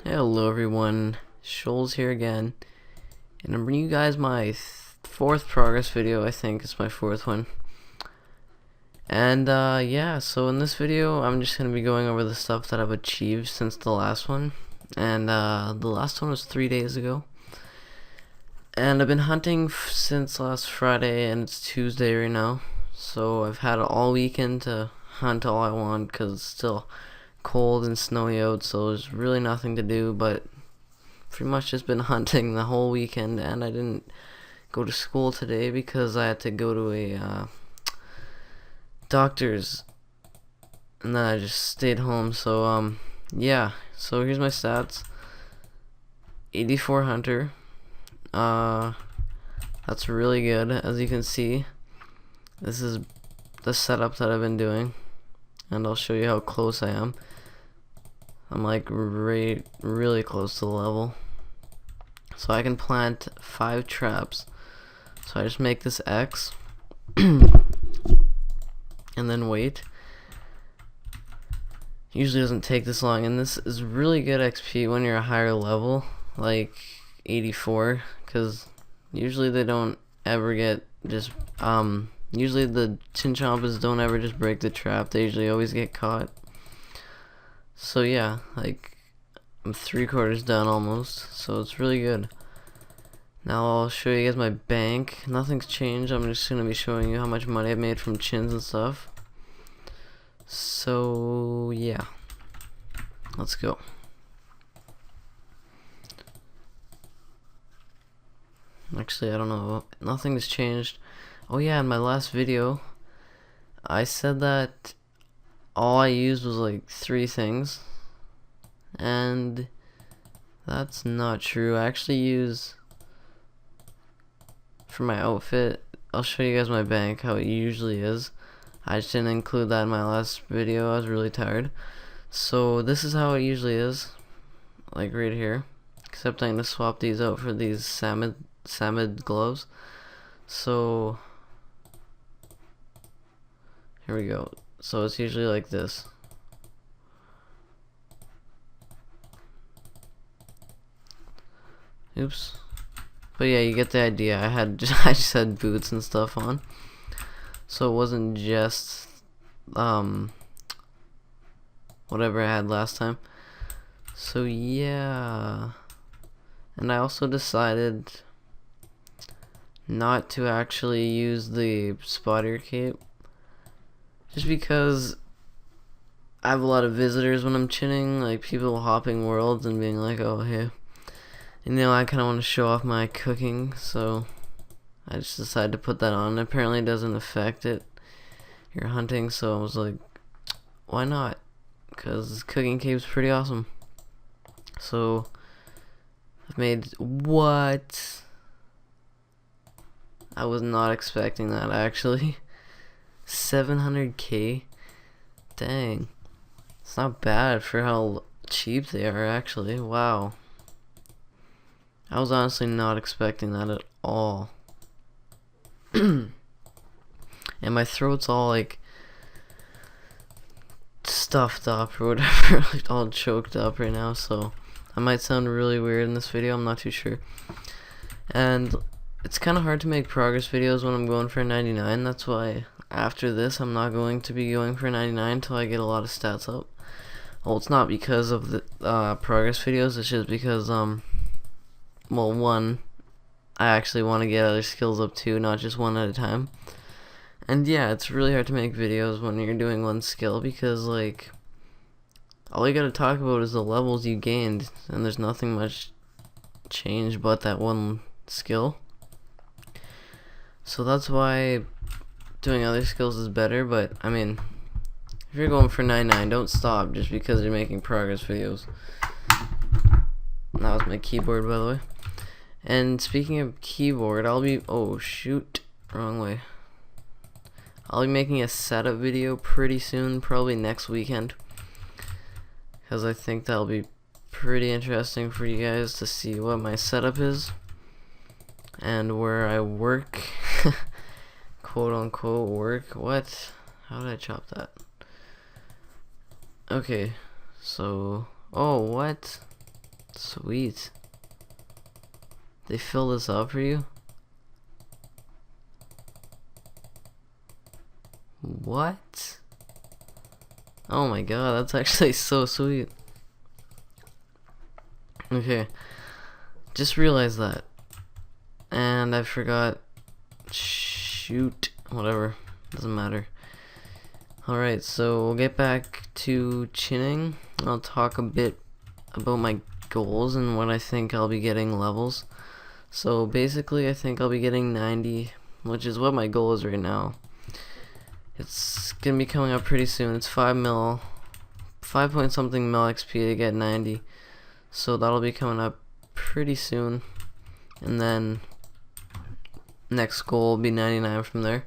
Hello everyone, Shoals here again, and I'm bringing you guys my fourth progress video. I think it's my fourth one. And yeah, so in this video I'm just going to be going over the stuff that I've achieved since the last one. And the last one was 3 days ago. And I've been hunting since last Friday, and it's Tuesday right now. So I've had all weekend to hunt all I want because it's still cold and snowy out, so there's really nothing to do but pretty much just been hunting the whole weekend. And I didn't go to school today because I had to go to a doctor's, and then I just stayed home. So yeah, so here's my stats. 84 hunter, that's really good. As you can see, this is the setup that I've been doing, and I'll show you how close I am. I'm like really close to the level, so I can plant 5 traps. So I just make this X and then wait. Usually doesn't take this long, and this is really good XP when you're a higher level, like 84, because usually they don't ever get just usually the chinchompas don't ever just break the trap. They usually always get caught. So yeah, like I'm 3/4 done almost, so it's really good. Now I'll show you guys my bank. Nothing's changed. I'm just gonna be showing you how much money I've made from chins and stuff. So yeah, let's go. Actually, I don't know, nothing's changed. Oh yeah, in my last video I said that all I used was like 3 things, and that's not true. I actually use, for my outfit, I'll show you guys my bank, how it usually is. I just didn't include that in my last video. I was really tired. So this is how it usually is, like right here, except I'm gonna swap these out for these salmon gloves. So here we go. So it's usually like this. Oops. But yeah, you get the idea. I just had boots and stuff on, so it wasn't just whatever I had last time. So yeah, and I also decided not to actually use the spotter cape, just because I have a lot of visitors when I'm chinning, like people hopping worlds and being like, oh hey, and I kind of want to show off my cooking, so I just decided to put that on. Apparently it doesn't affect your hunting, so I was like, why not? Because cooking cape's pretty awesome. So I've made, what? I was not expecting that, actually. 700k? Dang. It's not bad for how cheap they are, actually. Wow. I was honestly not expecting that at all. And my throat's all like stuffed up or whatever, like all choked up right now, so I might sound really weird in this video, I'm not too sure. And it's kind of hard to make progress videos when I'm going for 99. That's why after this I'm not going to be going for 99 until I get a lot of stats up. Well, it's not because of the progress videos, it's just because well, one, I actually want to get other skills up too, not just one at a time. And yeah, it's really hard to make videos when you're doing one skill, because like all you gotta talk about is the levels you gained, and there's nothing much changed but that one skill. So that's why doing other skills is better. But I mean, if you're going for 99, don't stop just because you're making progress videos. That was my keyboard, by the way. And speaking of keyboard, oh shoot, wrong way. I'll be making a setup video pretty soon, probably next weekend, because I think that'll be pretty interesting for you guys to see what my setup is and where I work. Quote unquote work. What? How did I chop that? Okay, so, oh, what? Sweet. They fill this up for you? What? Oh my god, that's actually so sweet. Okay. Just realized that. And I forgot. Shoot. Whatever. Doesn't matter. Alright, so we'll get back to chinning. I'll talk a bit about my goals and what I think I'll be getting levels. So basically I think I'll be getting 90, which is what my goal is right now. It's gonna be coming up pretty soon. It's 5 point something mil XP to get 90. So that'll be coming up pretty soon. And then next goal will be 99 from there.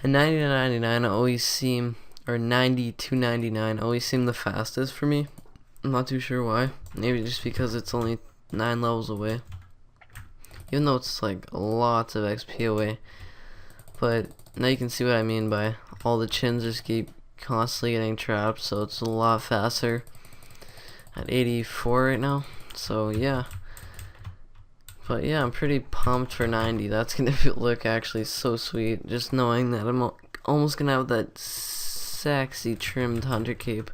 And 90 to 99 always seem, or 90 to 99 always seem the fastest for me. I'm not too sure why. Maybe just because it's only 9 levels away. Even though it's like lots of XP away. But now you can see what I mean by all the chins just keep constantly getting trapped, so it's a lot faster at 84 right now. So yeah. But yeah, I'm pretty pumped for 90. That's gonna look actually so sweet. Just knowing that I'm almost gonna have that sexy trimmed hunter cape.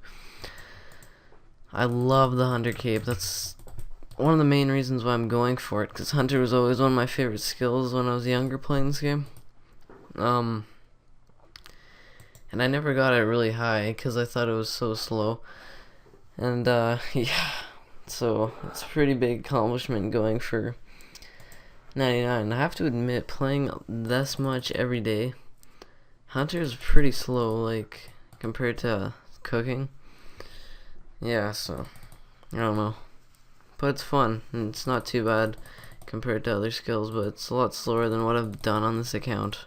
I love the hunter cape. That's one of the main reasons why I'm going for it, because hunter was always one of my favorite skills when I was younger playing this game. And I never got it really high because I thought it was so slow. And yeah, so it's a pretty big accomplishment going for 99. I have to admit, playing this much every day, hunter is pretty slow, like compared to cooking. Yeah, so I don't know, but it's fun and it's not too bad compared to other skills, but it's a lot slower than what I've done on this account.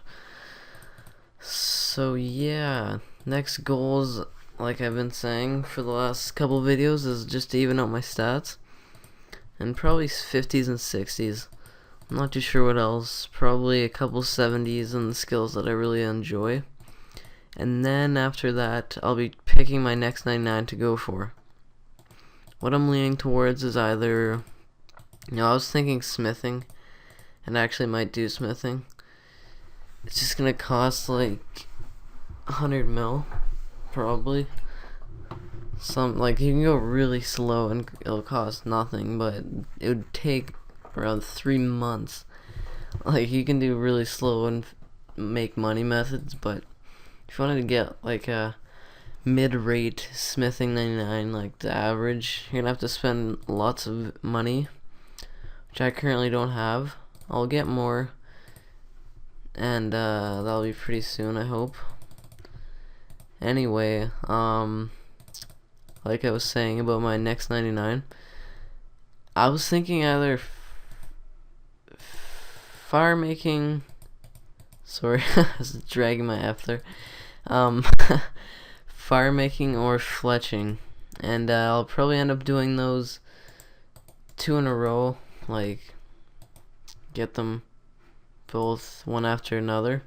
So yeah, next goals, like I've been saying for the last couple videos, is just to even out my stats, and probably 50s and 60s. I'm not too sure what else. Probably a couple 70s and the skills that I really enjoy. And then after that, I'll be picking my next 99 to go for. What I'm leaning towards is either, I was thinking smithing, and I actually might do smithing. It's just gonna cost like 100 mil, probably. Like you can go really slow and it'll cost nothing, but it would take around 3 months. Like you can do really slow and make money methods, but if you wanted to get like a mid-rate smithing 99, like the average, you're gonna have to spend lots of money, which I currently don't have. I'll get more, and that'll be pretty soon, I hope. Anyway, like I was saying about my next 99, I was thinking either fire making, sorry, I was dragging my F there, fire making or fletching, and I'll probably end up doing those 2 in a row, like get them both one after another,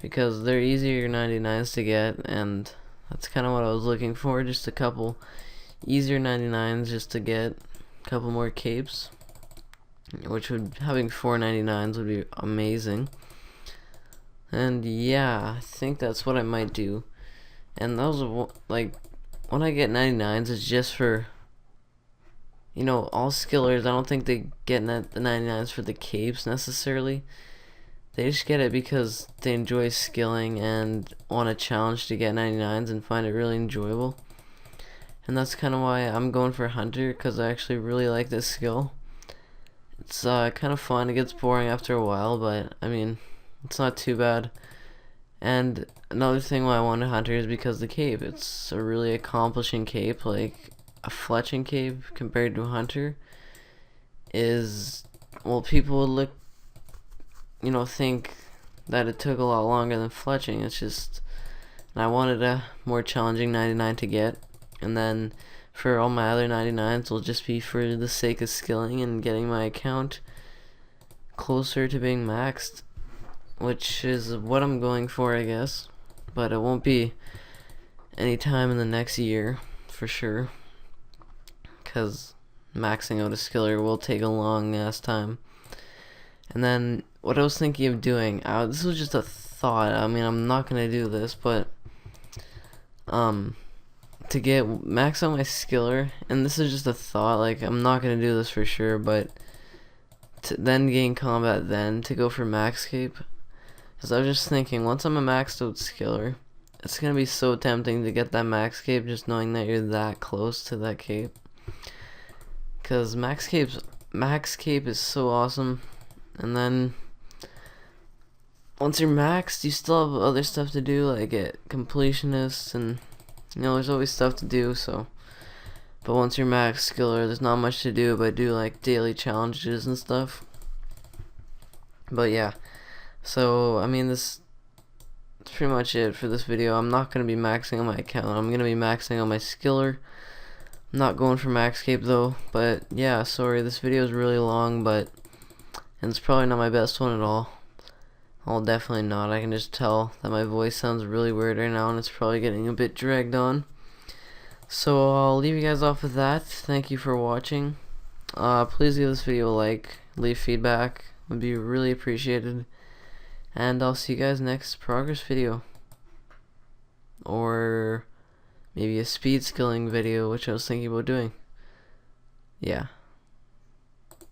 because they're easier 99s to get, and that's kind of what I was looking for, just a couple easier 99s just to get a couple more capes, which would, having 4 99s would be amazing. And yeah, I think that's what I might do. And those are, like, when I get 99s, it's just for, you know, all skillers. I don't think they get the 99s for the capes necessarily. They just get it because they enjoy skilling and want a challenge to get 99s and find it really enjoyable. And that's kind of why I'm going for Hunter, because I actually really like this skill. It's kind of fun. It gets boring after a while, but I mean, it's not too bad. And another thing why I wanted Hunter is because the cape. It's a really accomplishing cape. Like a fletching cape compared to a Hunter is, well, people would look, you know, think that it took a lot longer than fletching. It's just, and I wanted a more challenging 99 to get, and then for all my other 99s will just be for the sake of skilling and getting my account closer to being maxed, which is what I'm going for, I guess. But it won't be any time in the next year for sure, because maxing out a skiller will take a long ass time. And then what I was thinking of doing, this was just a thought. I mean, I'm not gonna do this, but to get max out my skiller, and this is just a thought. Like, I'm not gonna do this for sure, but to then gain combat, then to go for max cape. Because I was just thinking, once I'm a maxed out skiller, it's gonna be so tempting to get that max cape, just knowing that you're that close to that cape. Because max cape is so awesome. And then once you're maxed, you still have other stuff to do, like get completionists, and you know, there's always stuff to do. So, but once you're max skiller, there's not much to do but do like daily challenges and stuff. But yeah, so I mean, that's pretty much it for this video. I'm not gonna be maxing on my account. I'm gonna be maxing on my skiller. I'm not going for max cape though. But yeah, sorry, this video is really long, but and it's probably not my best one at all. Well, definitely not. I can just tell that my voice sounds really weird right now, and it's probably getting a bit dragged on. So I'll leave you guys off with that. Thank you for watching. Please give this video a like, leave feedback, would be really appreciated. And I'll see you guys next progress video. Or maybe a speed skilling video, which I was thinking about doing. Yeah.